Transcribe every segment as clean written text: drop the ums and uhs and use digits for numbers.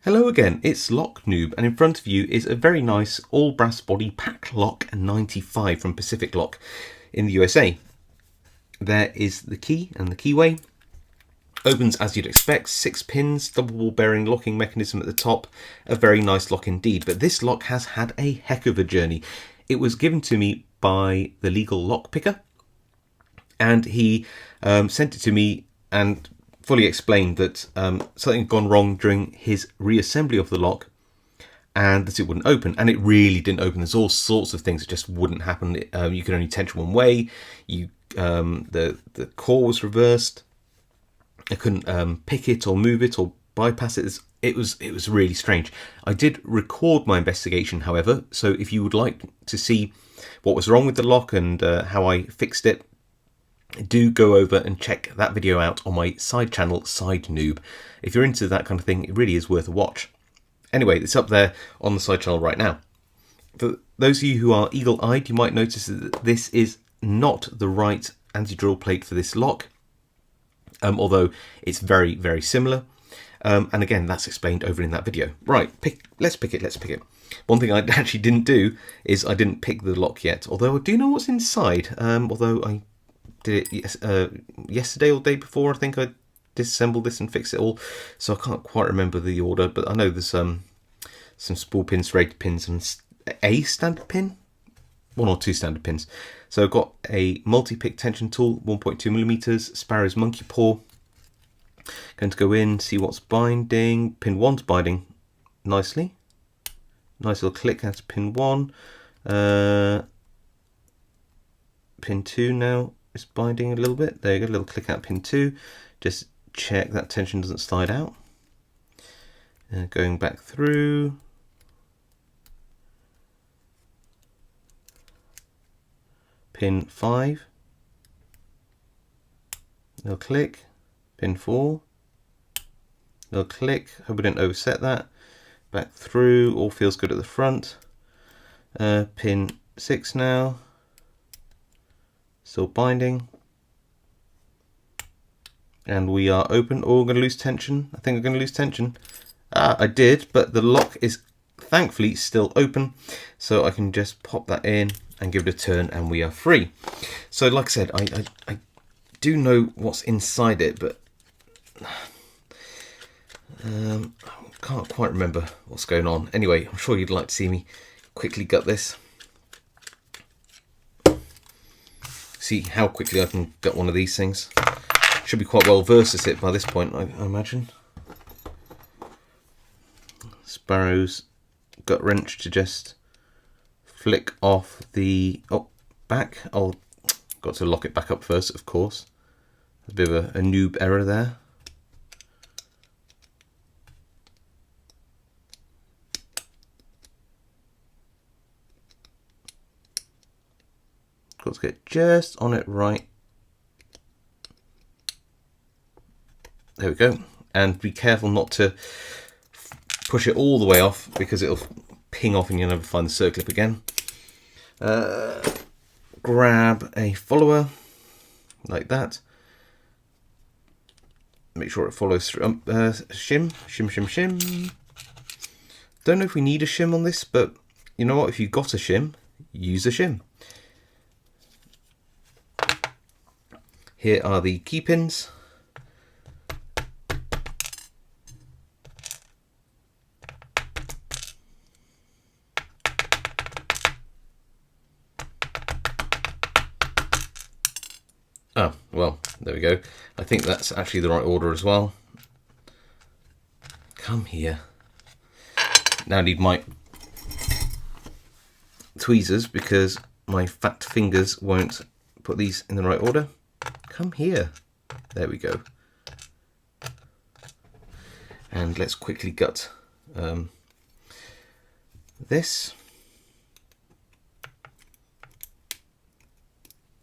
Hello again, it's Lock Noob, and in front of you is a very nice all brass body PacLock 95 from Pacific Lock in the USA. There is the key and the keyway. Opens as you'd expect, 6 pins, double ball bearing locking mechanism at the top. A very nice lock indeed, but this lock has had a heck of a journey. It was given to me by the legal lock picker, and he sent it to me and fully explained that something had gone wrong during his reassembly of the lock and that it wouldn't open, and it really didn't open. There's all sorts of things that just wouldn't happen. You could only tension one way. The core was reversed. I couldn't pick it or move it or bypass it. It was really strange. I did record my investigation, however, so if you would like to see what was wrong with the lock and how I fixed it, do go over and check that video out on my side channel, Side Noob. If you're into that kind of thing, it really is worth a watch. Anyway, it's up there on the side channel right now. For those of you who are eagle-eyed, you might notice that this is not the right anti-drill plate for this lock, although it's very, very similar. And again, that's explained over in that video. Right, let's pick it. One thing I actually didn't do is I didn't pick the lock yet, although I do know what's inside, although I did it yesterday or the day before. I think I disassembled this and fixed it all, so I can't quite remember the order, but I know there's some spool pins, serrated pins, and a standard pin, 1 or 2 standard pins. So I've got a multi-pick tension tool, 1.2mm, Sparrow's monkey paw. Going to go in, see what's binding. Pin 1's binding nicely. Nice little click, that's pin 1. Pin 2 now is binding a little bit. There you go, a little click out pin 2. Just check that tension doesn't slide out. Going back through. Pin 5. Little click. Pin 4. Little click. Hope we didn't overset that. Back through. All feels good at the front. Pin 6 now. Still binding. And we are open. Oh, we're going to lose tension. I think we're going to lose tension. I did, but the lock is thankfully still open. So I can just pop that in and give it a turn and we are free. So like I said, I do know what's inside it, but I can't quite remember what's going on. Anyway, I'm sure you'd like to see me quickly gut this. See how quickly I can gut one of these things. Should be quite well versed at it by this point, I imagine. Sparrow's gut wrench to just flick off the back. I'll got to lock it back up first, of course. There's a bit of a noob error there. Got to get just on it right. There we go. And be careful not to push it all the way off because it'll ping off and you'll never find the circlip again. Grab a follower like that. Make sure it follows through. Shim. Don't know if we need a shim on this, but you know what? If you've got a shim, use a shim. Here are the key pins. Oh, well, there we go. I think that's actually the right order as well. Come here. Now I need my tweezers because my fat fingers won't put these in the right order. Come here. There we go. And let's quickly gut this.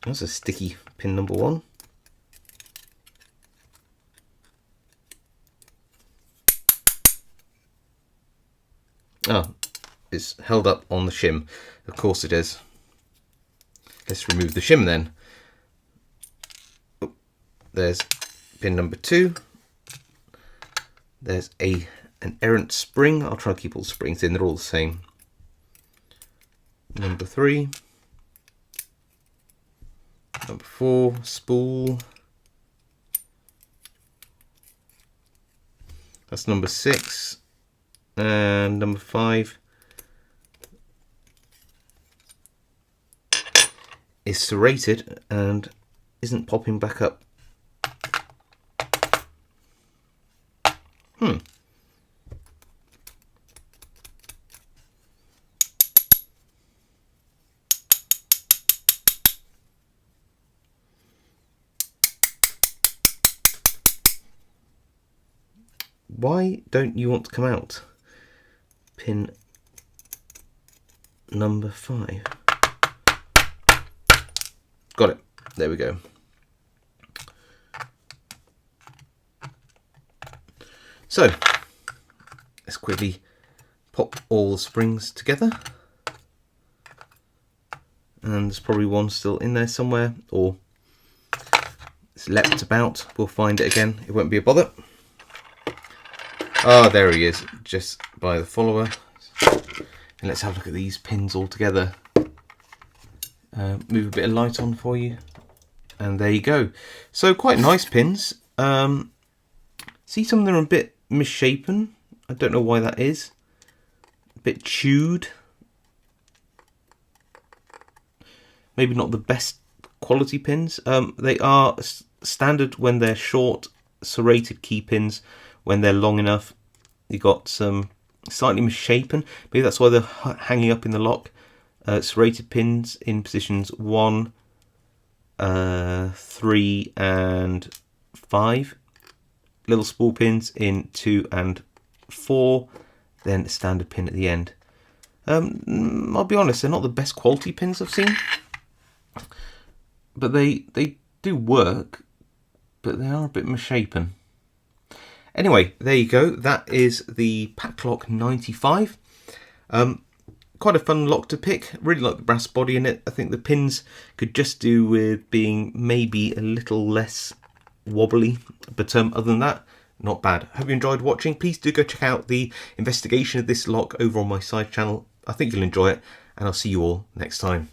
That's a sticky pin number 1. Oh, it's held up on the shim. Of course it is. Let's remove the shim then. Oh, there's pin number 2. There's a an errant spring. I'll try to keep all the springs in, they're all the same. Number 3. Number 4, spool. That's number 6. And number 5 is serrated and isn't popping back up. Why don't you want to come out? Pin number 5. Got it. There we go. So let's quickly pop all the springs together. And there's probably one still in there somewhere, or it's leapt about. We'll find it again. It won't be a bother. Oh, there he is, just by the follower. And let's have a look at these pins all together. Move a bit of light on for you. And there you go. So quite nice pins. See, some of them are a bit misshapen. I don't know why that is. A bit chewed. Maybe not the best quality pins. They are standard when they're short, serrated key pins. When they're long enough, you got some slightly misshapen. Maybe that's why they're hanging up in the lock. Serrated pins in positions 1, 3 and 5. Little spool pins in 2 and 4. Then a standard pin at the end. I'll be honest, they're not the best quality pins I've seen. But they do work, but they are a bit misshapen. Anyway, there you go. That is the PacLock 95. Quite a fun lock to pick. Really like the brass body in it. I think the pins could just do with being maybe a little less wobbly. But other than that, not bad. Hope you enjoyed watching. Please do go check out the investigation of this lock over on my side channel. I think you'll enjoy it. And I'll see you all next time.